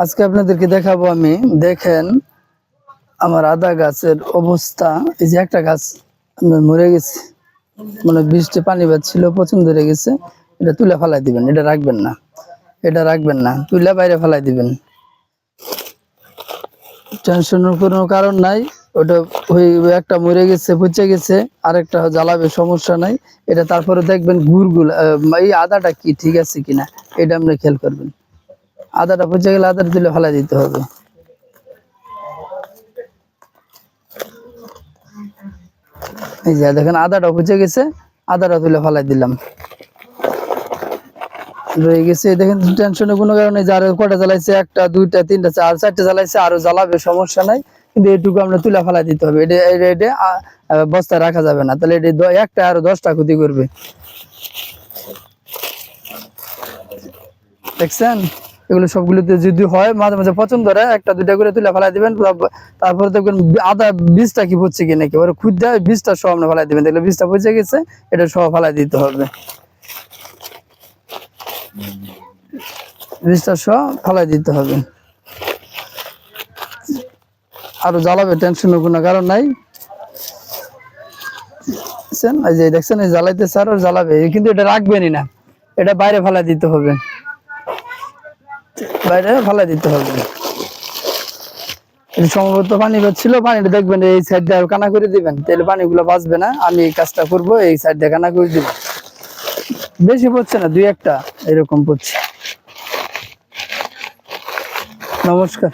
আজকে আপনাদেরকে দেখাবো আমি, দেখেন আমার আদা গাছের অবস্থা। এই যে একটা গাছ আপনার মরে গেছে, মানে বৃষ্টি পানি ছিল, পছন্দ ধরে গেছে। এটা তুলে ফেলাই দিবেন, এটা রাখবেন না, এটা রাখবেন না, তুলে বাইরে ফেলাই দিবেন। টেনশনের কোনো কারণ নাই। ওটা ওই একটা মরে গেছে, পচে গেছে, আরেকটা জ্বালাবে, সমস্যা নাই। এটা তারপরে দেখবেন গুড়গুলো, এই আদাটা কি ঠিক আছে কিনা এটা আপনি খেয়াল করবেন। আদাটা পচে গেলে আদাটা তুলে ফেলাই দিতে হবে। এই যে দেখেন আদাটা পচে গেছে, আদাটা তুলে ফেলাই দিলাম, রয়ে গেছে। দেখেন টেনশনের কোনো কারণে, যার কটা জ্বালাইছে, একটা দুইটা তিনটা চার চারটে জ্বালাইছে, আরো জ্বালাবে, সমস্যা নাই, কিন্তু এটুকু আমরা তুলে ফেলাই দিতে হবে। এটা বস্তায় রাখা যাবে না, তাহলে এটা একটা আরো 10টা ক্ষতি করবে। দেখছেন, এগুলো সবগুলোতে যদি হয় মাঝে মাঝে পছন্দ করে একটা দুইটা করে তুলে ফেলাই দিবেন। তারপরে দেখবেন আদা বীজটা কি পড়ছে কিনা, একেবারে খুঁজে বীজটা সহ আপনি ফেলাই দিবেন। দেখলে বীজটা পচে গেছে, এটা সহ ফেলাই দিতে হবে, বীজটা সহ ফেলাই দিতে হবে। আরো জ্বালাবে, টেনশনের কোনো কারণ নাই। এই যে দেখছেন, এই জ্বালাইতেছে আর জ্বালাবে, কিন্তু এটা রাখবেনই না, এটা বাইরে ফেলাই দিতে হবে, বাইরে ফেলাই দিতে হবে। সম্ভবত পানি ছিল, পানিটা দেখবেন এই সাইড দিয়ে কানা করে দিবেন, তাহলে পানিগুলো বাঁচবে না। আমি এই কাজটা করবো, এই সাইড দিয়ে কানা করে দিব। বেশি পড়ছে না, 2-1টা এরকম পড়ছে। নমস্কার।